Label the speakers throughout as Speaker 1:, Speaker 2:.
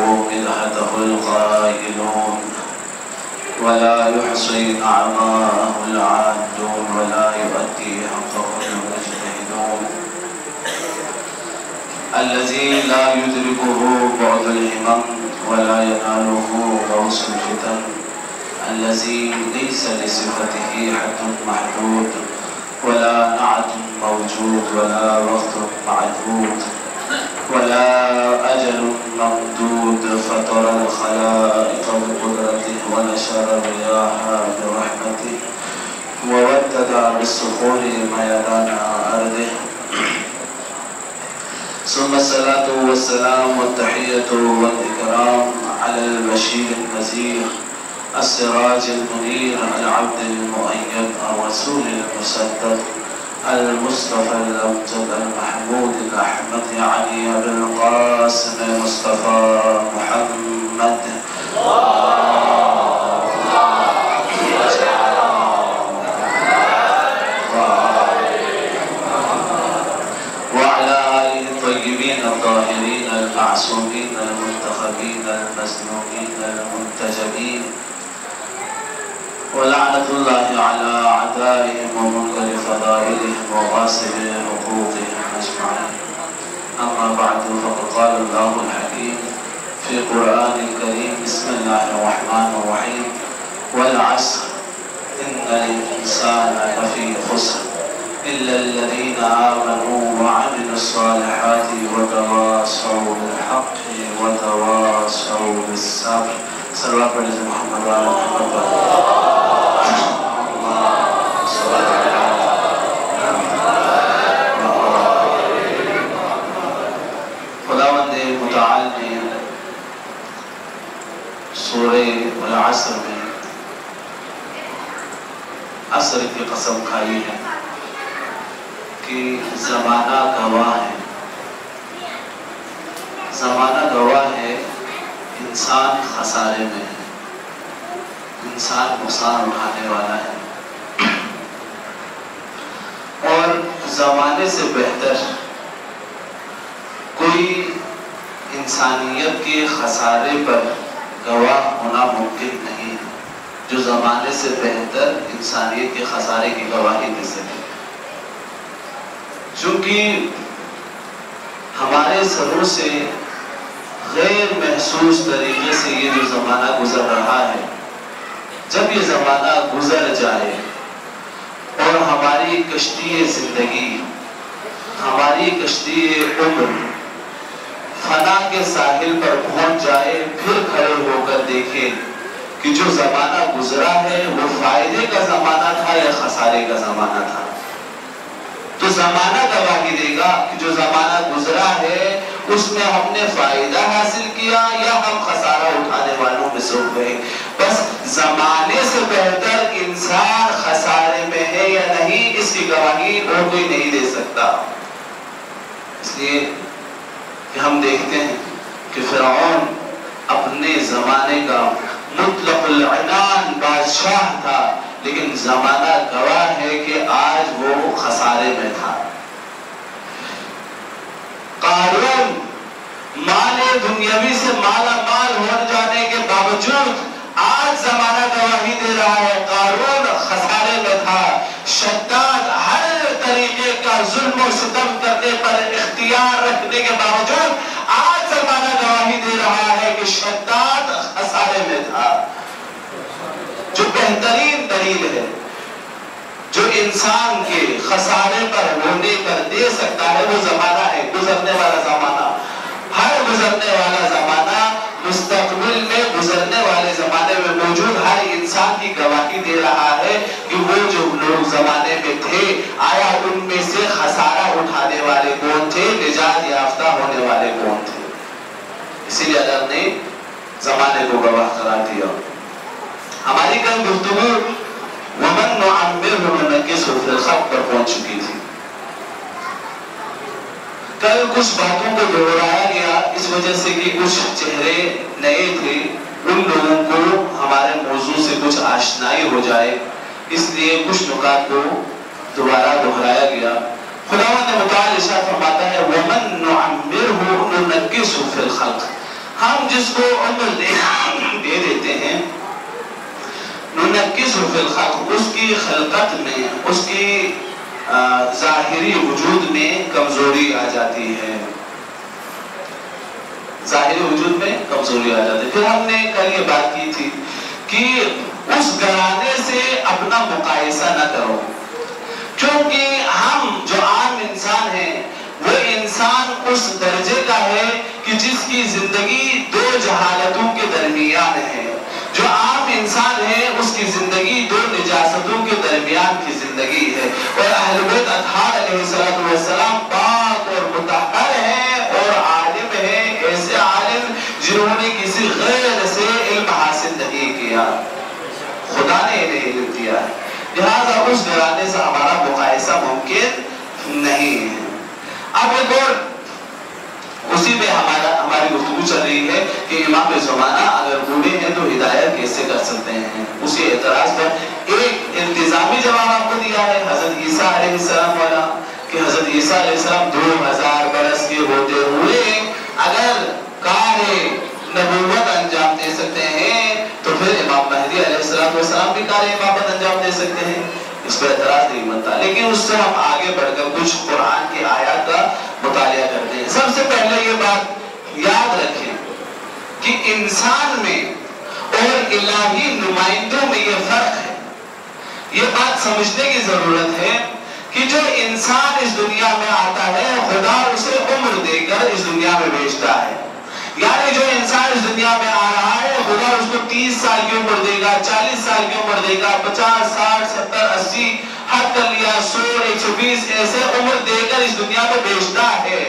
Speaker 1: مدحته القائلون ولا يحصي أعماءه العادون ولا يؤدي حقه المجتهدون الذي لا يدركه بعد الهمم ولا يناله غوص الفتن الذي ليس لصفته حد محدود ولا نعت موجود ولا وقت معدود ولا أجل ممدود فطر الخلائق بقدرته ونشر الرياح برحمته وودد بالصخور ميدان أرضه ثم الصلاة والسلام والتحية والإكرام على البشير النذير السراج المنير العبد المؤيد الرسول المسدد المصطفى الأمجد المحمود الأحمد يعني بالقاسم مصطفى محمد وعلى آله الطيبين الطاهرين المعصومين المنتخبين المسلومين المنتجبين ولعنة الله على أعدائهم ومنكر فضائلهم وغاصب حقوقهم أجمعين أما بعد فقد قال الله الحكيم في القرآن الكريم بسم الله الرحمن الرحيم والعصر إن الإنسان لفي خسر إلا الذين آمنوا وعملوا الصالحات وتواصوا بالحق وتواصوا بالصبر صلى الله عليه محمد وعلى محمد خداوند متعال نے سورہ العصر میں عصر کی قسم کھائی ہے کہ زمانہ گواہ ہے، زمانہ گواہ ہے، انسان خسارے میں ہے، انسان نقصان اٹھانے والا ہے، اور زمانے سے بہتر کوئی انسانیت کے خسارے پر گواہ ہونا ممکن نہیں ہے جو زمانے سے بہتر انسانیت کے خسارے کی گواہی دے سکے، چونکہ ہمارے سروں سے غیر محسوس طریقے سے یہ جو زمانہ گزر رہا ہے، جب یہ زمانہ گزر جائے اور ہماری کشتی زندگی، ہماری کشتی عمر فنا کے ساحل پر پہنچ جائے، پھر کھڑے ہو کر دیکھیں کہ جو زمانہ گزرا ہے وہ فائدے کا زمانہ تھا یا خسارے کا زمانہ تھا، تو زمانہ گواہی دے گا کہ جو زمانہ گزرا ہے اس میں ہم نے فائدہ حاصل کیا یا ہم خسارہ اٹھانے والوں میں سے ہو گئے۔ بس زمانے سے بہتر انسان خسارے میں ہے یا نہیں، اس کی گواہی اور کوئی نہیں دے سکتا۔ اس لیے کہ ہم دیکھتے ہیں کہ فرعون اپنے زمانے کا مطلق العنان بادشاہ تھا، لیکن زمانہ گواہ ہے کہ آج وہ خسارے میں تھا۔ قارون مال دنیاوی سے مالا مال ہو جانے کے باوجود آج زمانہ گواہی دے رہا ہے قارون خسارے میں تھا۔ شداد ہر طریقے کا ظلم و ستم کرنے پر اختیار رکھنے کے باوجود آج زمانہ گواہی دے رہا ہے کہ شداد خسارے میں تھا۔ جو بہترین دلیل ہے جو انسان کے خسارے پر ہونے پر دے سکتا ہے وہ زمانہ ہے، گزرنے والا زمانہ۔ ہر گزرنے والا زمانہ مستقبل میں گزرنے والے زمانے میں موجود ہر انسان کی گواہی دے رہا ہے کہ وہ جو لوگ زمانے میں تھے آیا ان میں سے خسارہ اٹھانے والے کون تھے، نجات یافتہ ہونے والے کون تھے۔ اسی لیے اللہ نے زمانے کو گواہ قرار دیا۔ ہماری کل گفتگو وَمَن نُعَمِّرْهُ نُنَكِّسْهُ فِي الْخَلْقِ پر پہنچ چکی تھی۔ کل کچھ باتوں کو دہرایا گیا اس وجہ سے کہ کچھ چہرے نئے تھے، ان لوگوں کو ہمارے موضوع سے کچھ آشنائی ہو جائے، اس لیے کچھ نکات کو دوبارہ دہرایا گیا۔ خداوند متعال ارشاد فرماتا ہے وَمَن نُعَمِّرْهُ نُنَكِّسْهُ فِي الْخَلْقِ، ہم جس کو عمر دے دیتے ہیں ننکسہ فی الخلق، اس کی خلقت میں، اس کی ظاہری وجود میں کمزوری آ جاتی ہے، ظاہری وجود میں کمزوری آ جاتی ہے۔ پھر ہم نے کل یہ بات کی تھی کہ اس گھرانے سے اپنا مقایسہ نہ کرو، کیونکہ ہم جو عام انسان ہیں وہ انسان اس درجے کا ہے کہ جس کی زندگی دو جہالتوں کے درمیان ہے۔ جو عام انسان ہے اس کی زندگی دو نجاستوں کے درمیان کی زندگی ہے، اور اہل بیت اطہار علیہ السلام پاک اور مطہر ہیں اور عالم ہیں، ایسے عالم جنہوں نے کسی غیر سے علم حاصل نہیں کیا، خدا نے انہیں علم دیا ہے، لہذا اس گھرانے سے ہمارا مقایسہ ممکن نہیں ہے۔ اب ایک اور اسی میں ہماری گفتگو چل رہی ہے کہ امام زمانہ اگر بوڑھے ہیں تو ہدایت کیسے کر سکتے ہیں، اسی اعتراض پر ایک انتظامی جواب آپ کو دیا ہے حضرت عیسیٰ علیہ السلام والا، کہ حضرت عیسیٰ علیہ السلام 2000 برس کے ہوتے ہوئے اگر کار نبوت انجام دے سکتے ہیں تو پھر امام مہدی علیہ السلام بھی کار امامت انجام دے سکتے ہیں، اس پر اعتراض نہیں بنتا۔ لیکن اس سے ہم آگے بڑھ کر کچھ قرآن کی آیات کا مطالعہ کرتے ہیں۔ سب سے پہلے یہ بات یاد رکھیں کہ انسان میں اور الہی نمائندوں میں یہ فرق ہے، یہ بات سمجھنے کی ضرورت ہے کہ جو انسان اس دنیا میں آتا ہے خدا اسے عمر دے کر اس دنیا میں بھیجتا ہے، یعنی جو انسان اس دنیا میں آ رہا ہے خدا اس کو 30 سال کی عمر دے گا، 40 سال کی عمر دے گا، 50 60 70 80 حد کر لیا 100 120 ایسے عمر دے کر اس دنیا میں بھیجتا ہے۔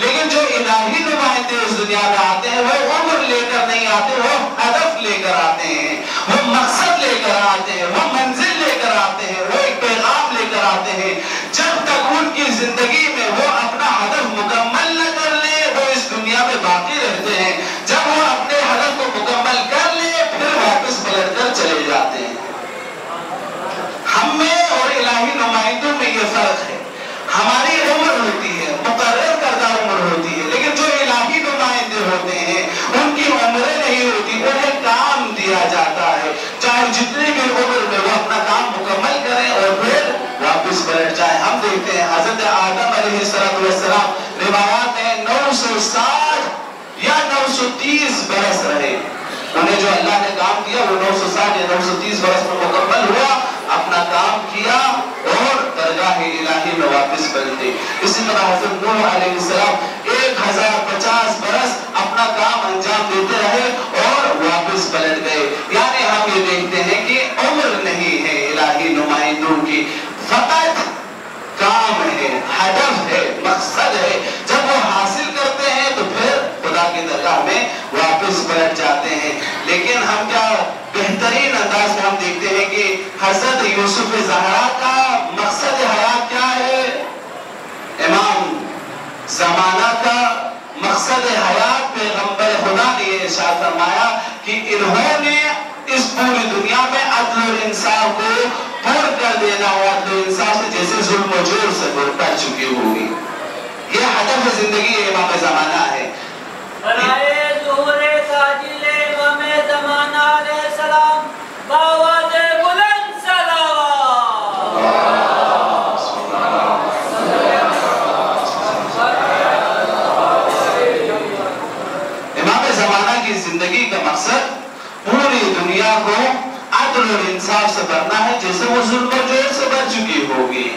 Speaker 1: لیکن جو الہی نمائندے اس دنیا میں آتے ہیں وہ عمر لے کر نہیں آتے، وہ ہدف لے کر آتے ہیں، وہ مقصد لے کر آتے ہیں، وہ منزل لے کر آتے ہیں، وہ ایک پیغام لے کر آتے ہیں۔ جب تک ان کی زندگی میں وہ اپنا ہدف مکمل نہ کر لے وہ اس دنیا میں باقی رہتے ہیں، جب وہ اپنے ہدف کو مکمل کر لے پھر واپس پلٹ کر چلے جاتے ہیں۔ ہم میں اور الہی نمائندوں میں یہ فرق ہے، ہماری عمر ہوتی ہے، مقرر کردہ عمر ہوتی ہے، لیکن جو الہی نمائندے ہوتے ہیں ان کی عمریں نہیں ہوتی، انہیں کام دیا جاتا ہے، چاہے جتنی بھی عمر میں وہ اپنا کام مکمل کریں اور پھر واپس پلٹ جائیں۔ ہم دیکھتے ہیں حضرت آدم علیہ السلام روایات میں 960 یا 930 برس رہے، انہیں جو اللہ نے کام کیا وہ 960 یا 930 برس میں مکمل ہوا، اپنا کام کیا اور درگاہ الہی میں واپس پلٹے۔ اسی طرح حضرت نوح علیہ السلام 1050 برس اپنا کام انجام دیتے رہے اور واپس پلٹ گئے۔ یعنی ہم یہ دیکھتے ہیں کہ عمر نہیں ہے الہی نمائندوں کی، فقط کام ہے، ہدف ہے، مقصد ہے، جب وہ حاصل کرتے ہیں تو پھر خدا کی درگاہ میں واپس پلٹ جاتے ہیں۔ لیکن ہم کیا بہترین انداز میں ہم دیکھتے ہیں کہ حضرت یوسف زہرا کا مقصد حیات کیا ہے، امام زمانہ کا مقصد حیات پیغمبر خدا نے یہ ارشاد فرمایا کہ انہوں نے اس پوری دنیا میں عدل و انصاف کو پر کر دینا ہے، عدل و انصاف سے جیسے ظلم و جور سے پر کر چکی ہوگی۔ یہ ہدف زندگی امام زمانہ ہے۔
Speaker 2: برائے ظہور ساجل امام زمانہ علیہ السلام باواد بلند صلوات۔
Speaker 1: امام زمانہ کی زندگی کا مقصد پوری دنیا کو عدل اور انصاف سے بھرنا ہے جیسے وہ ظلم و جور سے بھر چکی ہوگی۔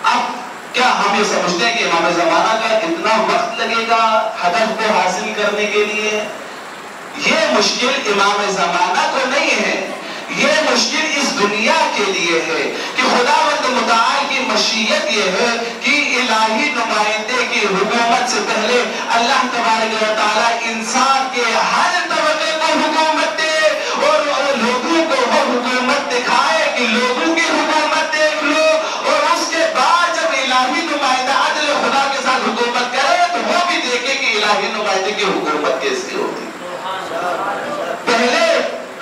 Speaker 1: اب کیا ہم یہ سمجھتے ہیں کہ امام زمانہ کا اتنا وقت لگے گا ہدف کو حاصل کرنے کے لیے؟ یہ مشکل امام زمانہ کو نہیں ہے، یہ مشکل اس دنیا کے لیے ہے کہ خداوند متعال کی مشیت یہ ہے کہ الہی نمائندے کی حکومت سے پہلے اللہ تبارک و تعالی انسان کے ہر طبقے کو حکومت دے اور لوگوں کو وہ حکومت دکھائے کہ لوگوں کی حکومت دیکھ لو، اور اس کے بعد جب الہی نمائندہ عدل خدا کے ساتھ حکومت کرے تو وہ بھی دیکھے کہ الہی نمائندے کی حکومت کیسی ہوتی۔ پہلے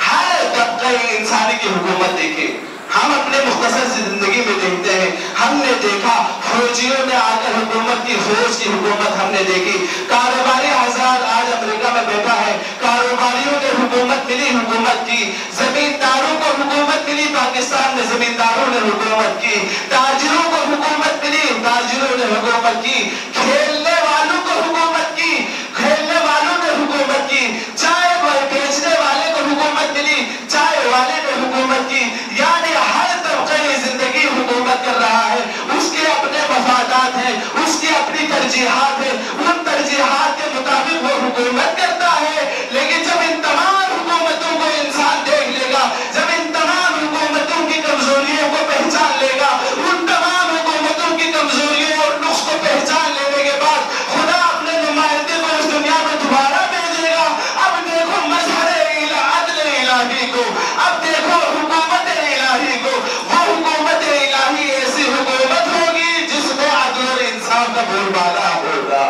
Speaker 1: ہر طبقہ انسانی کی حکومت دیکھے، ہم اپنے مختصر زندگی میں دیکھتے ہیں، ہم نے دیکھا فوجیوں نے آ کر حکومت کی، فوج کی حکومت ہم نے دیکھی، کاروباری حضرات آج امریکہ میں بیٹھا ہے، کاروباریوں نے حکومت ملی، حکومت کی، زمینداروں کو حکومت ملی، پاکستان میں زمینداروں نے حکومت کی، تاجروں کو حکومت ملی، تاجروں نے حکومت کی، کھیلنے والوں کو حکومت کی، کھیلنے والوں نے حکومت کی، چائے بیچنے والے کو حکومت ملی، چائے والے نے حکومت کی، یعنی ہر طبقے زندگی حکومت کر رہا ہے، اس کے اپنے مفادات ہیں، اس کی اپنی ترجیحات ہیں، ان ترجیحات کے مطابق وہ حکومت کرتا ہے، لیکن جب ان تمام حکومتوں کو انسان دیکھ لے گا، جب ان تمام حکومتوں کی کمزوریوں کو پہچان لے گا، ان تمام حکومتوں کی کمزوریوں اور نقص کو پہچان لینے کے بعد خدا اپنے نمائندے کو اس دنیا میں دوبارہ بھیجے گا۔ اب دیکھو مظہر عدل الہی کو، اب دیکھو حکومت الہی کو، وہ حکومت الہی ایسی حکومت ہوگی جس میں عدل اور انصاف کا بول بالا ہوگا۔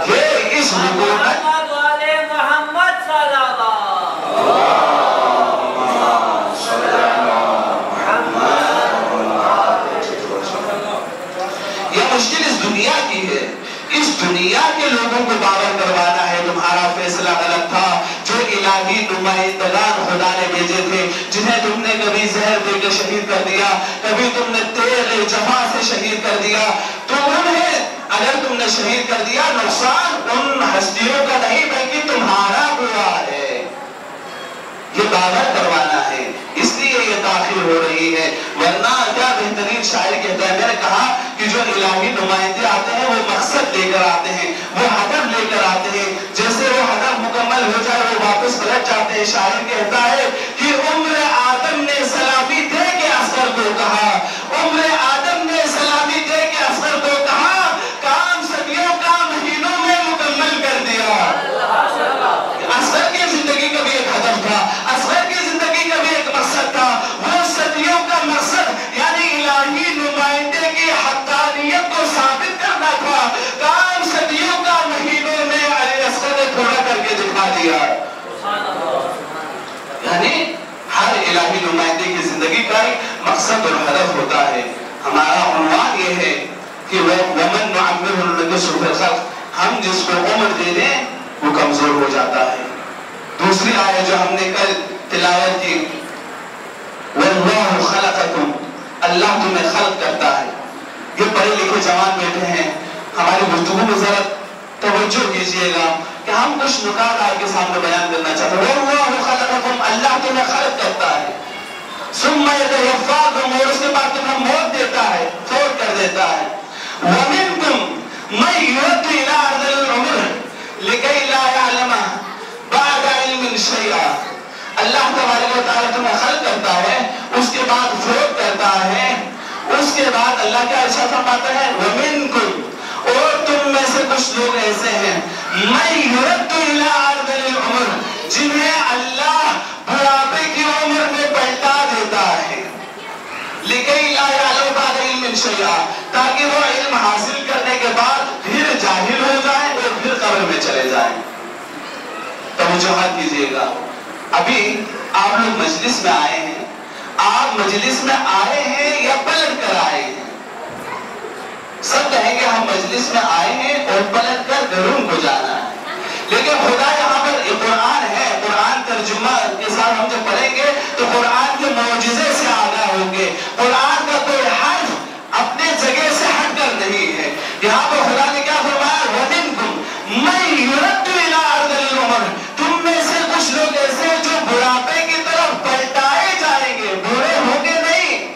Speaker 1: یہ اس حکومت مشکل اس دنیا کی ہے، اس دنیا کے لوگوں کو باور کروانا ہے تمہارا فیصلہ غلط تھا، جو الہی نمائندگان خدا نے بھیجے تھے، جنہیں تم نے کبھی زہر دے کے شہید کر دیا، کبھی تم نے تیغ جفا سے شہید کر دیا، تو انہیں اگر تم نے شہید کر دیا، نقصان ان ہستیوں کا نہیں بلکہ تمہارا ہوا ہے۔ یہ باور کروانا ہے، اس لیے یہ تاخیر ہو رہی ہے، ورنہ کیا بہترین شاعر کہتا ہے، میں نے کہا کہ جو الہی نمائندے آتے ہیں وہ مقصد لے کر آتے ہیں، وہ ہدف لے کر آتے ہیں، جیسے وہ ہدف مکمل ہو جائے وہ واپس پلٹ جاتے ہیں۔ شاعر کہتا ہے کہ عمر آدم نے سلامی دے کے اصغر کو کہا، عمر آدم نے سلامی دے کے اصغر کو کہا، کام صدیوں کا مہینوں میں مکمل کر دیا۔ اصغر کی زندگی کا بھی ایک ہدف تھا، اصغر کی زندگی کا بھی ایک مقصد تھا، وہ صدیوں کا مقصد یعنی الہی نمائندے کی حقانیت کو ثابت کرنا تھا، کام صدیوں کا مہینوں میں علی اصغر نے تھوڑا کر کے دکھا دیا۔ یعنی ہر الہی نمائندے کی زندگی کا ایک مقصد اور ہدف ہوتا ہے۔ ہمارا عنوان یہ ہے کہ وَمَن نُعَمِّرْهُ نُنَكِّسْهُ فِي الْخَلْقِ، ہم جس کو عمر دے دیں وہ کمزور ہو جاتا ہے۔ دوسری آیت جو ہم نے کل تلاوت کی، وَاللَّهُ خَلَقَكُمْ، اللہ تمہیں خلق کرتا ہے۔ یہ پڑھے لکھے جوان بیٹھے ہیں، ہماری گفتگو میں ذرا توجہ کیجئے گا کہ ہم کچھ نکات آپ کے سامنے بیان کرنا چاہتے ہیں۔ وَاللَّهُ خَلَقَكُمْ، اللہ تمہیں خلق کرتا ہے، ثُمَّ يَتَوَفَّاكُمْ، اور اس کے بعد تمہیں موت دیتا ہے، فوت کر دیتا ہے۔ وَمِنْكُمْ مَن يُرَدُّ إِلَىٰ أَرْذَلِ الْعُمُرِ لِكَيْ لَا يَعْلَمَ بَعْدَ عِلْمٍ شَيْئًا، اللہ تبارک و تعالیٰ تمہیں خلق کرتا ہے، اس کے بعد فوت کرتا ہے، اس کے بعد اللہ کیا ارشاد فرماتا ہے، وَمِنْكُمْ، اور تم میں سے کچھ لوگ ایسے ہیں، مَن يُرَدُّ إِلَىٰ أَرْذَلِ الْعُمُرِ، جنہیں اللہ بڑھاپے کی عمر میں پلٹا دیتا ہے، لِكَيْ لَا يَعْلَمَ بَعْدَ عِلْمٍ شَيْئًا، تاکہ وہ علم حاصل کرنے کے بعد پھر جاہل ہو جائیں اور پھر قبر میں چلے جائیں۔ توجہ کیجئے گا، ابھی آپ لوگ مجلس میں آئے ہیں، آپ مجلس میں آئے ہیں یا پلٹ کر آئے ہیں؟ سب کہیں گے ہم مجلس میں آئے ہیں اور پلٹ کر گھروں کو جانا ہے، لیکن خدا یہاں پر قرآن ہے، قرآن ترجمہ کے ساتھ ہم جب پڑھیں گے تو قرآن کے معجزے سے آگاہ ہوں گے، قرآن کا کوئی حرف اپنے جگہ سے ہٹ کر نہیں ہے۔ یہاں پر خدا نے کیا فرمایا، وَمِنْكُمْ مَن يُرَدُّ إِلَىٰ أَرْذَلِ الْعُمُرِ، تم میں سے کچھ لوگ ایسے ہیں جو بڑھاپے کی طرف پلٹائے جائیں گے، بوڑھے ہوں گے نہیں،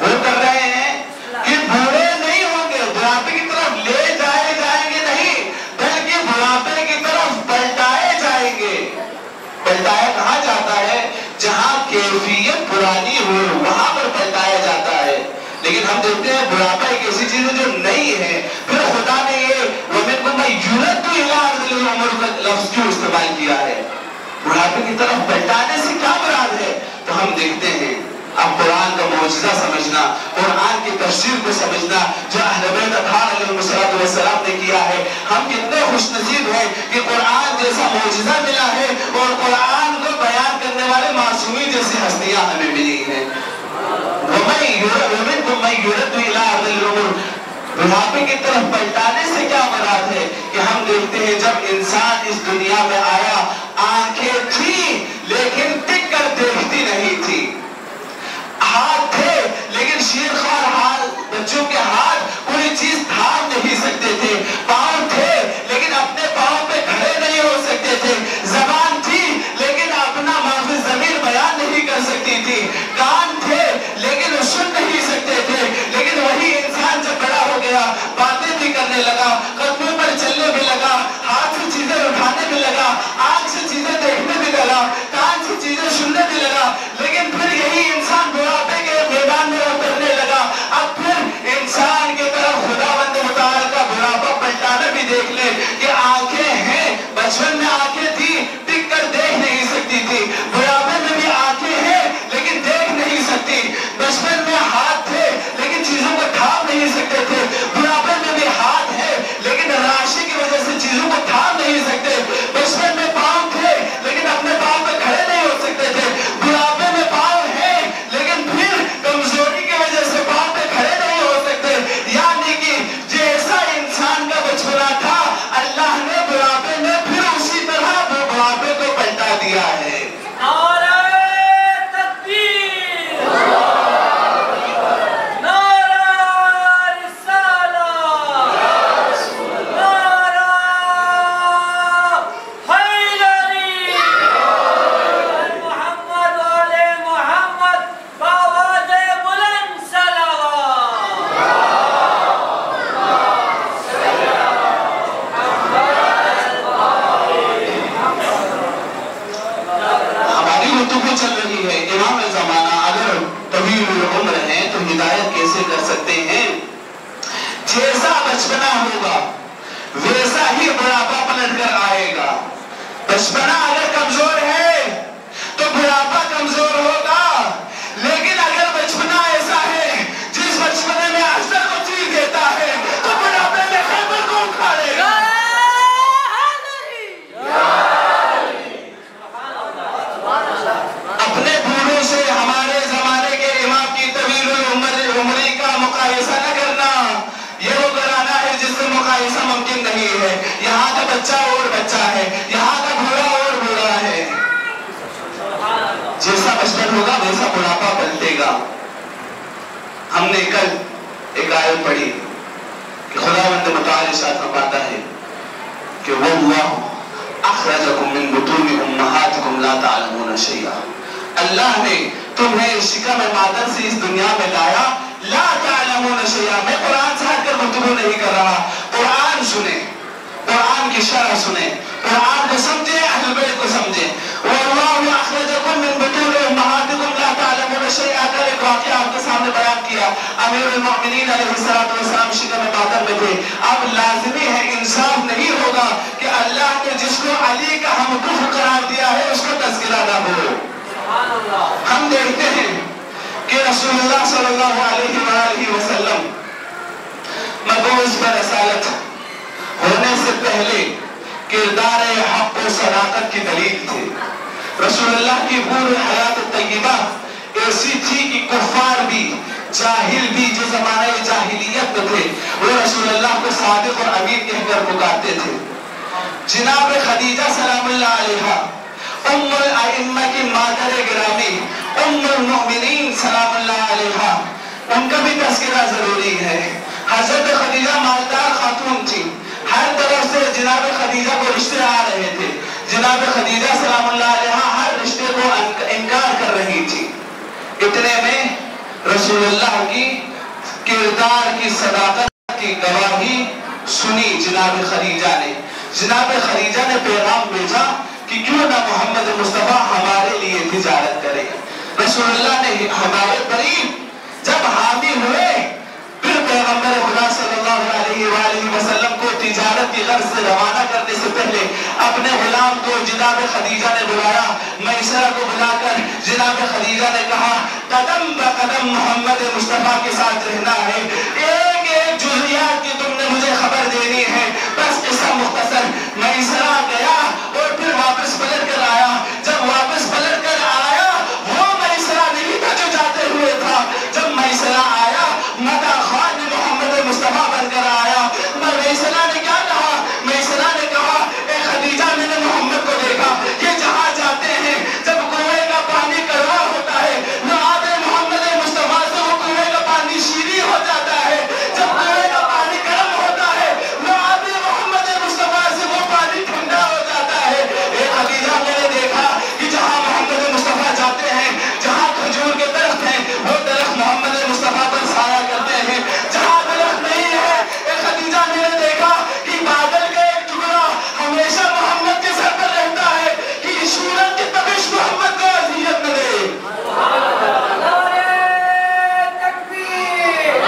Speaker 1: وہ کر رہے ہیں کہ بوڑھے نہیں ہوں گے، بڑھاپے کی طرف لے جائیں گے نہیں، بلکہ بڑھاپے کی طرف پلٹائے جائیں گے۔ پلٹایا کہاں جاتا ہے؟ جہاں کیفیت پرانی ہو وہاں پر پلٹایا جاتا ہے، لیکن ہم دیکھتے ہیں بڑھاپا ایک ایسی چیز ہے جو نہیں ہے، پھر خدا نے یہ وَمِنْكُمْ مَن يُرَدُّ إِلَىٰ أَرْذَلِ الْعُمُرِ کا لفظ کیوں استعمال کیا ہے؟ بڑھاپے کی طرف پلٹانے سے کیا مراد ہے؟ تو ہم دیکھتے ہیں اب قرآن کا معجزہ سمجھنا، قرآن کی تفسیر کو سمجھنا جو اہل بیت اطہار علیہ السلام نے کیا ہے، ہم کتنے خوش نصیب ہیں کہ قرآن جیسا معجزہ ملا ہے اور قرآن کو بیان کرنے والے معصومین جیسی ہستیاں ہمیں ملی ہیں۔ وَمِنْكُمْ مَنْ يُرَدُّ إِلَىٰ أَرْذَلِ الْعُمُرِ، بڑھاپے کی طرف پلٹانے سے کیا مراد ہے کہ ہم دیکھتے ہیں جب انسان اس دنیا میں آیا آنکھیں تھی لیکن ٹک کر دیکھتی نہیں تھی، ہاتھ تھے لیکن شیرخوار حال بچوں کے ہاتھ کوئی چیز تھام نہیں سکتے تھے، پاؤں تھے لیکن اپنے پاؤں پہ کھڑے نہیں ہو سکتے تھے، زبان تھی لیکن اپنا معافی ضمیر بیان نہیں کر سکتی تھی، کان تھے لیکن وہ سن نہیں سکتے تھے، لیکن وہی انسان جب بڑا ہو گیا باتیں بھی کرنے لگا، قدموں پر چلنے بھی لگا، ہاتھ سے چیزیں اٹھانے بھی لگا، آنکھ سے چیزیں دیکھنے بھی لگا، کان سے چیزیں سننے بھی لگا، لیکن پھر یہی انسان بڑھاپے کے میدان میں اترنے لگا۔ اب پھر انسان کی طرف خداوند متعال کا بڑھاپا پلٹانا بھی دیکھ لے کہ آنکھیں ہیں، بچپن میں آنکھیں تھی ٹک کر دیکھ نہیں سکتی تھی، بڑھاپے میں بھی آنکھیں ہیں لیکن دیکھ نہیں سکتی، بچپن میں ہاتھ تھے لیکن چیزوں کو تھام نہیں سکتے تھے، بڑھاپے میں بھی ہاتھ ہے لیکن راشی کی وجہ سے چیزوں کو تھام نہیں سکتے، بچپن میں پاؤں تھے لیکن اپنے پاؤں پہ کھڑے نہیں ہو سکتے تھے، بڑھاپے میں پاؤں ہے لیکن پھر کمزوری کی وجہ سے پاؤں پہ کھڑے نہیں ہو سکتے، یعنی کہ جیسا انسان کا بچپنا تھا اللہ نے بڑھاپے میں پھر اسی طرح وہ بڑھاپے کو پلٹا دیا ہے۔ چل رہی ہے امام زمانہ اگر طویل العمر ہیں تو ہدایت کیسے کر سکتے ہیں؟ جیسا بچپنا ہوگا ویسا ہی بڑھاپا پلٹ کر آئے گا، بچپنا اگر کمزور ہے تو بڑھاپا کمزور ہوگا، لیکن اگر بچپنا ایسا ہے جس بچپنے میں اثر کو چیر دیتا ہے تو بڑھاپے میں خیبر کو اکھاڑے گا۔ اپنے بوڑھوں سے ہمارے زمانے کے امام کی طویل العمری کا مقایسہ نہ کرنا، یہ وہ گھرانہ ہے جس سے مقایسہ ممکن نہیں ہے، یہاں کا بچہ اور بچہ ہے، یہاں کا بوڑھا اور بوڑھا ہے، جیسا بچپن ہوگا ویسا بڑھاپا پلٹے گا۔ ہم نے کل ایک آیت پڑھی کہ خداوند متعال ارشاد فرماتا ہے کہ وَاللَّهُ أَخْرَجَكُم مِّن بُطُونِ أُمَّهَاتِكُمْ لَا تَعْلَمُونَ شَيْئًا، اللہ نے تمہیں شکم مادر سے اس دنیا میں لایا، لا تعلمون شیئا، میں قرآن سے ہٹ کر گفتگو نہیں کر رہا، قرآن سنیں، قرآن کی شرح سنیں، قرآن کو سمجھیں، اہل بیت کو سمجھیں۔ وَاللَّهُ أَخْرَجَكُم مِّن بُطُونِ أُمَّهَاتِكُمْ لَا تَعْلَمُونَ شَيْئًا، کا ایک واقعہ آپ کے سامنے بیان کیا، امیر المؤمنین علیہ السلام شکم مادر میں تھے، اب لازمی ہے انصاف نہیں ہوگا کہ اللہ نے جس کو علی کا ہم کفر قرار دیا ہے اس کو تذکرہ نہ ہو۔ ہم دیکھتے ہیں کہ رسول اللہ صلی اللہ علیہ وآلہ وسلم مبعوث برسالت ہونے سے پہلے کردار حق و صداقت کی دلیل تھے۔ رسول اللہ کی پوری حیات طیبہ ایسی تھی کہ کفار بھی جاہل بھی جو زمانہ جاہلیت میں تھے وہ رسول اللہ کو صادق اور امین کہہ کر پکارتے تھے۔ جناب خدیجہ سلام اللہ علیہا ام الائمہ کی مادر گرامی ام المؤمنین سلام اللہ علیہا، ان کا بھی تذکرہ ضروری ہے۔ حضرت خدیجہ مالدار خاتون تھی، ہر طرف سے جناب خدیجہ کو رشتے آ رہے تھے، جناب خدیجہ سلام اللہ علیہا ہر رشتے کو انکار کر رہی تھی، اتنے میں رسول اللہ کی کردار کی صداقت کی گواہی سنی جناب خدیجہ نے۔ جناب خدیجہ نے پیغام بھیجا کہ کیوں نہ محمد مصطفیٰ ہمارے لیے تجارت کرے۔ رسول اللہ نے ہمارے قریب جب حامی ہوئے پھر پیغمبر خدا صلی اللہ علیہ وآلہ وسلم کو تجارت کی غرض سے روانہ کرنے سے پہلے اپنے غلام کو جناب خدیجہ نے بلایا. میسرہ کو بلا کر جناب خدیجہ نے کہا قدم بہ قدم محمد مصطفیٰ کے ساتھ رہنا ہے. ایک ایک جزیات کی تم نے مجھے خبر دینی ہے. بس قصہ مختصر. میسرہ گیا اور پھر واپس پلٹ کر آیا. جب واپس پلٹ کر آیا وہ میسرہ نہیں تھا جو جاتے ہوئے تھا. جب میسرہ آیا مدہ خان محمد مصطفیٰ بن کر آیا. میسرہ نے کیا کہا؟ میسرہ نے کہا اے خدیجہ میں نے محمد کو دیکھا یہ جہاں جاتے ہیں جب کنویں کا پانی کڑوا ہوتا ہے نعاب محمد مصطفیٰ سے وہ کنویں کا پانی شیریں ہو جاتا ہے. جب کنویں کا پانی گرم ہوتا ہے نعاب محمد مصطفیٰ سے وہ پانی ٹھنڈا ہو جاتا ہے. اے خدیجہ میں نے دیکھا کہ جہاں محمد مصطفیٰ جاتے ہیں جہاں کھجور کے درخت ہیں وہ درخت محمد مصطفیٰ پر سایہ کرتے ہیں. جہاں درخت نہیں ہے اے خدیجہ میں نے دیکھا کہ بادل کا ایک ٹکڑا ہمیشہ محمد کے سر پر رہتا ہے کہ سورج کی تپش محمد کو اذیت نہ دے.
Speaker 2: نعرہ تکبیر،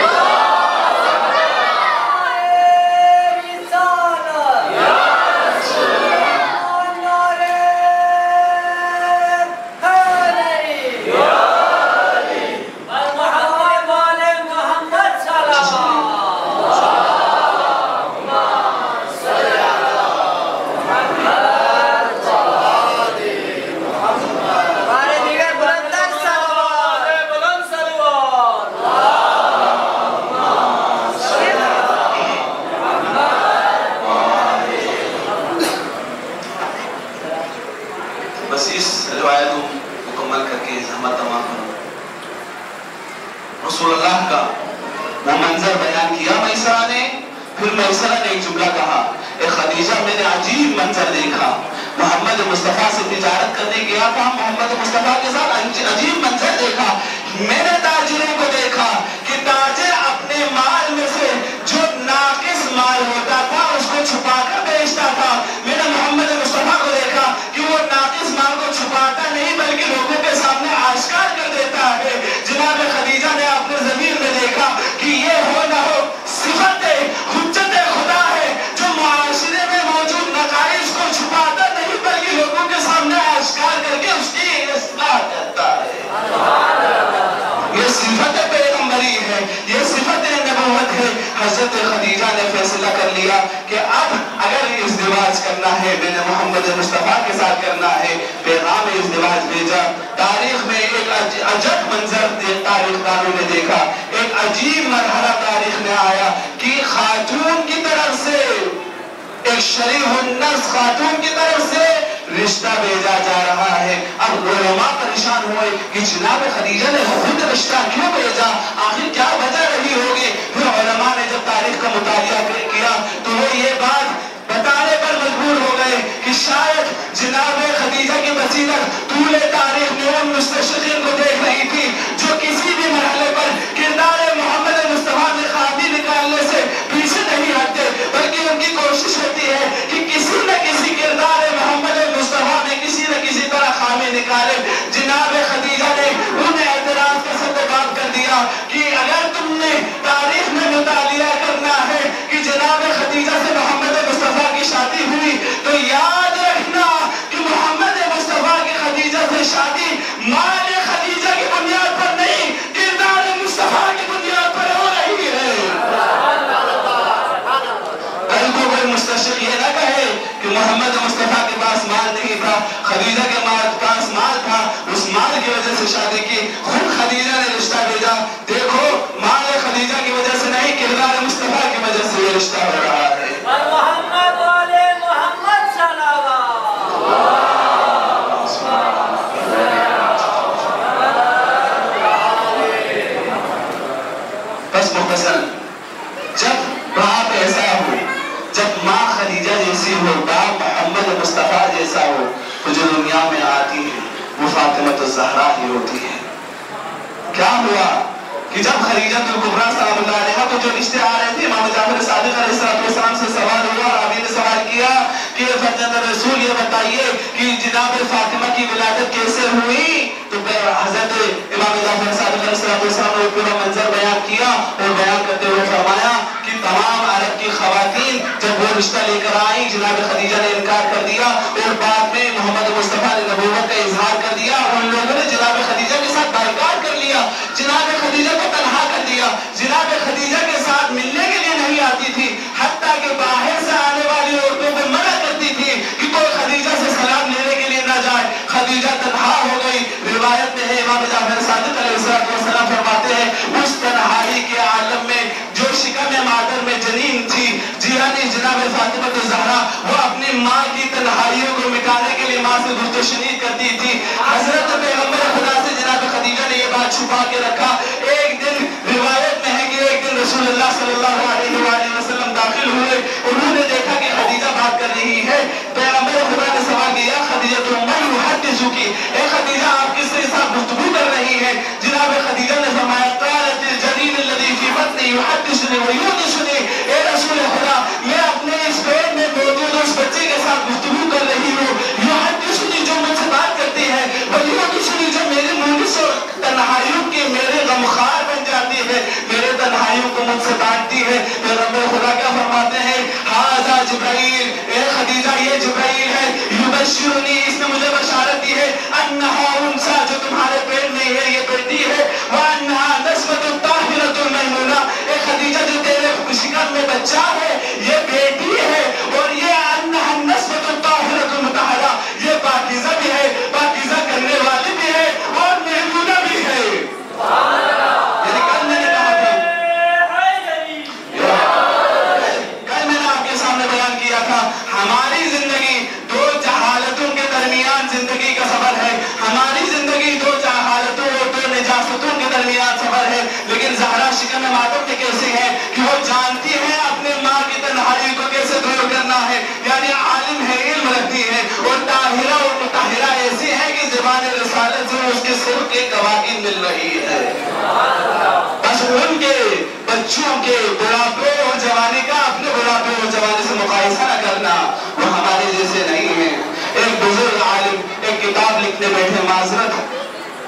Speaker 1: بس اس روایت کو مکمل کر کے زحمت تمام کروں. رسول اللہ کا وہ منظر بیان کیا میسرہ نے. پھر میسرہ نے ایک جملہ کہا اے خدیجہ میں نے عجیب منظر دیکھا. محمد مصطفیٰ سے تجارت کرنے گیا تھا. محمد مصطفیٰ کے ساتھ عجیب منظر دیکھا. میں نے تاجروں کو دیکھا کہ تاجر اپنے مال میں سے جو ناقص مال ہوتا تھا اس کو چھپا کر بیچتا تھا. میں نے محمد مصطفیٰ کو دیکھا کہ وہ ناقص مال کو چھپاتا نہیں بلکہ لوگوں کے سامنے آشکار کر دیتا ہے. جناب خدیجہ نے اپنے ضمیر میں دیکھا کہ یہ ہو نہ ہو صفت حجت خدا ہے جو معاشرے میں موجود نقائص کو چھپاتا نہیں بلکہ لوگوں کے سامنے آشکار کر کے اس کی اصلاح کرتا ہے. یہ صفت پیغمبری ہے, یہ صفت نبوت ہے. حضرت خدیجہ نے فیصلہ کر لیا کہ اب اگر ازدواج کرنا ہے میں نے محمد مصطفیٰ کے ساتھ کرنا ہے. پیغام ازدواج بھیجا. تاریخ میں ایک عجب منظر تاریخ دانوں نے دیکھا. ایک عجیب مرحلہ تاریخ میں آیا کہ خاتون کی طرف سے ایک شریف النفس خاتون کی طرف سے رشتہ بھیجا جا رہا ہے. اب علماء پریشان ہوئے کہ جناب خدیجہ نے خود رشتہ کیوں بھیجا, آخر کیا وجہ رہی ہوگی. پھر علماء نے جب تاریخ کا مطالعہ کیا تو وہ یہ بات بتانے پر مجبور ہو گئے کہ شاید جناب خدیجہ کی بصیرت طول تاریخ میں ان مستشرقین کو دیکھ رہی تھی جو کسی بھی مرحلے پر کردار محمد مصطفیٰ میں خامی نکالنے سے پیچھے نہیں ہٹتے بلکہ ان کی کوشش ہوتی ہے کہ کسی نہ کسی کردار محمد مصطفیٰ میں کسی نہ کسی طرح خامی نکالے. جناب خدیجہ نے انہیں اعتراض کا سبب کر دیا کہ اگر تم نے تاریخ میں مطالعہ کرنا ہے کہ جناب خدیجہ سے محمد مصطفیٰ کی شادی ہوئی تو یاد رکھنا کہ محمد مصطفیٰ کی خدیجہ سے شادی مال خدیجہ کی بنیاد پر نہیں کردار مصطفیٰ کی بنیاد پر ہو رہی ہے. کل کو کوئی مستشرق یہ نہ کہے کہ محمد مصطفیٰ کے پاس مال نہیں تھا, خدیجہ کے پاس مال تھا, اس مال کی وجہ سے شادی کی. خود خدیجہ نے رشتہ بھیجا. دیکھو مال خدیجہ کی وجہ سے نہیں کردار مصطفیٰ کی وجہ سے یہ رشتہ ہو رہا ہے.
Speaker 2: محمد والے محمد
Speaker 1: بس مختصر جب باپ ایسا ہو, جب ماں خدیجہ جیسی ہو, باپ محمد مصطفیٰ جیسا ہو تو جو دنیا میں آتی ہے وہ فاطمہ الزہرا ہی ہوتی ہے. کیا ہوا کہ جب خدیجہ الکبریٰ سلام اللہ علیہا کو جو رشتے آ رہے تھے امام جعفر صادق علیہ السلام سے سوال ہوا. رابعہ نے سوال کیا کہ فرزند رسول یہ بتائیے کہ جناب فاطمہ کی ولادت کیسے ہوئی؟ تو حضرت امام جعفر صادق علیہ السلام نے پورا منظر بیان کیا اور بیان کرتے ہوئے فرمایا کہ تمام عرب کی خواتین جب وہ رشتہ لے کر آئیں جناب خدیجہ نے انکار کر دیا اور بعد میں محمد مصطفیٰ نے نبوت کا اظہار کر دیا اور ان لوگوں نے جناب خدیجہ کے ساتھ بائیکاٹ کر لیا، جناب خدیجہ کو تنہا کر دیا، جناب خدیجہ کے ساتھ ملنے کے لیے نہیں آتی تھی، حتیٰ کہ باہر سے آنے والی عورتوں کو منع کرتی تھی کہ کوئی خدیجہ سے سلام لینے کے لیے نہ جائے۔ خدیجہ تنہا ہو گئی۔ روایت میں ہے امام جعفر صادق علیہ السلام فرماتے ہیں اس تنہائی کے عالم میں جو شکم مادر میں جنین تھی، جناب فاطمہ الزہرا، وہ اپنی ماں کی تنہائیوں کو مٹانے کے لیے ماں سے گفت و شنید کرتی تھی۔ حضرت پیغمبر خدا سے جناب خدیجہ نے یہ بات چھپا کے رکھا۔ ایک دن روایت میں ہے کہ ایک دن رسول اللہ صلی اللہ علیہ وآلہ وسلم داخل ہوئے، انہوں نے دیکھا کہ خدیجہ بات کر رہی ہے۔ پیغمبر خدا نے سوال کیا خدیجہ تو من یحدثکی، اے خدیجہ آپ کس کے ساتھ گفتگو کر رہی ہے؟ جناب خدیجہ نے فرمایا قالت الجنین الذی فی بطنی یحدثنی ویونسنی، اے رسول خدا میں اپنے اس پیٹ میں موجود اس بچے کے ساتھ گفتگو کر رہی ہوں، یحدثنی جو مجھ سے بات کرتی ہے، ویونسنی جو میرے مونس اور تنہائیوں کے میرے غمخوار بن جاتی ہے، میرے تنہائیوں کو مجھ سے بانٹتی ہے۔ پیغمبر خدا کیا فرماتے ہیں ھذا جبرائیل، اے خدیجہ یہ جبرائیل ہے، یبشرنی اس نے مجھے بشارت دی ہے انہا انسا جو تمہارے پیٹ میں ہے یہ بیٹی ہے، وانہا نسبۃ الطاہرۃ المیمونہ، اے خدیجہ جو تیرے شکم میں بچہ ہے یہ بیٹی ہے، اور یہ انہا نسبۃ الطاہرۃ المطہرہ یہ پاکیزہ بھی ہے، پاکیزہ کرنے والی بھی ہے اور میمونہ بھی ہے۔ یعنی کل میں نے کہا تھا، کل میں نے آپ کے سامنے بیان کیا تھا ہماری زندگی دو جہالتوں کے درمیان زندگی کا سفر ہے، ہماری زندگی دو جہالتوں اور دو نجاستوں کے درمیان سفر ہے، لیکن زہرا شکم مادر میں کیسے ہے کہ وہ جانتی ہے اپنے ماں کی تنہائی کو کیسے دور کرنا ہے، یعنی عالم ہے، علم رکھتی ہے، اور طاہرہ اور مطہرہ ایسی ہے کہ زبان رسالت سے اس کے سر کے گواہی مل رہی ہے۔ بس ان کے بچوں کے بڑھاپے اور جوانی کا اپنے بڑھاپے اور جوانی سے مقایسہ نہ کرنا، وہ ہمارے جیسے نہیں ہیں۔ ایک بزرگ عالم ایک کتاب لکھنے بیٹھے، معذرت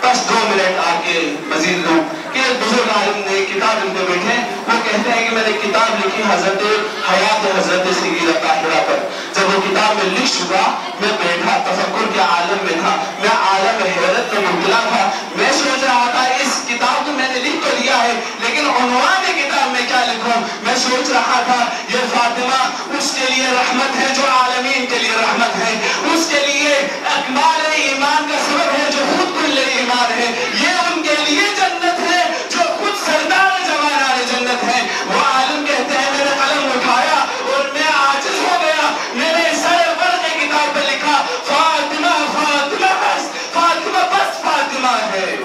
Speaker 1: بس 2 منٹ آگے مزید لوں کہ ایک بزرگ عالم نے کتاب لکھنے بیٹھے، وہ کہتے ہیں کہ میں نے کتاب لکھی حضرت حیات حضرت سیدہ طاہرہ پر۔ جب وہ کتاب میں لکھ چکا میں بیٹھا تفکر کے عالم میں تھا، میں عالم حیرت میں مبتلا تھا، میں سوچ رہا تھا اس کتاب کو میں نے لکھ تو لیا ہے لیکن عنوان کتاب میں کیا لکھوں؟ میں سوچ رہا تھا یہ فاطمہ اس کے لیے رحمت ہے جو عالمین کے لیے رحمت ہے، اس کے لیے اکمال ایمان کا سبب ہے جو خود کل ایمان ہے، یہ ان کے لیے جنت ہے جو خود سردار جوانان جنت ہے۔ وہ عالم کہتے ہیں میں نے قلم اٹھایا اور میں عاجز ہو گیا، میں نے سر بر کے کتاب پہ لکھا فاطمہ فاطمہ بس، فاطمہ بس فاطمہ ہے۔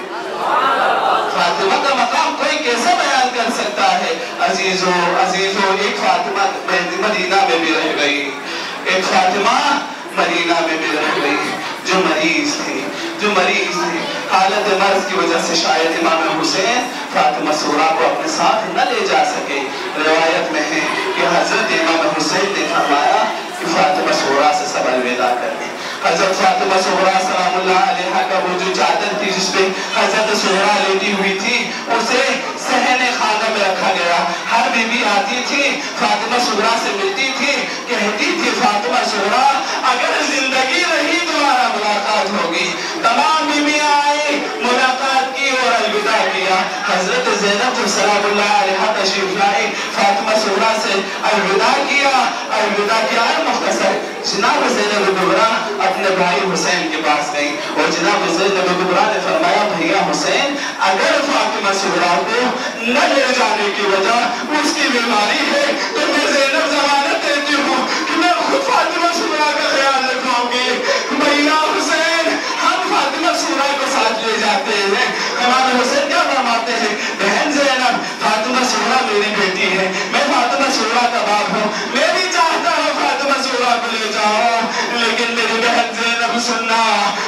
Speaker 1: فاطمہ کا مقام کوئی کیسے بیان کر سکتا ہے؟ عزیزو ایک فاطمہ مدینہ میں بھی رہ گئی، ایک فاطمہ مدینہ میں بھی رہ گئی جو مریض تھی، حالت مرض کی وجہ سے شاید امام حسین فاطمہ سورہ کو اپنے ساتھ نہ لے جا سکے۔ روایت میں ہے کہ حضرت امام حسین نے فرمایا کہ فاطمہ سورہ سے سب الوداع کر لیں۔ حضرت فاطمہ سورہ سلام اللہ علیہا کا وہ جو چادر تھی جس پہ حضرت سورہ لیٹی ہوئی تھی اسے صحن خانہ میں رکھا گیا۔ ہر بی بی آتی تھی فاطمہ سورہ سے ملتی تھی، کہتی تھی فاطمہ سورہ اگر زندگی رہی تمہارا ملاقات ہوگی۔ تمام بیویاں آئی، ملاقات کی اور الوداع کیا۔ حضرت زینب جب سلام اللہ علیہا تشریف لائی فاطمہ سورہ سے الوداع کیا مختصر جناب زینب کبریٰ اپنے بھائی حسین کے پاس گئی اور جناب زینب کبریٰ نے فرمایا بھیا حسین اگر فاطمہ سورہ کو نہ لے جانے کی وجہ اس کی بیماری ہے تو میں زینب ضمانت دیتی ہوں کہ میں خود فاطمہ سورہ کا خیال رکھوں گی۔ بھیا حسین ہم فاطمہ سورہ کو ساتھ لے جاتے ہیں۔ امام حسین کیا فرماتے ہیں بہن زینب فاطمہ سورہ میری بیٹی ہے، میں فاطمہ سورہ کا باپ ہوں، میں بھی چاہتا ہوں فاطمہ سورہ کو لے جاؤ، لیکن میری بہن زینب سننا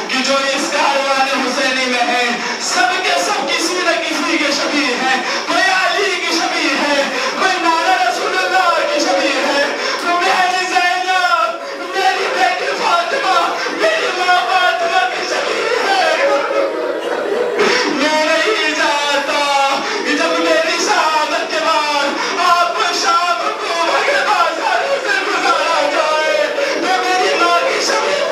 Speaker 1: کہ جو اس کاروان حسینی میں ہے سب کے سب کسی نہ کسی کے شبیہ ہیں، کوئی علی کی شبیہ ہے، کوئی نانا رسول اللہ کی شبیہ ہے، تو بہن زینب میری شبیر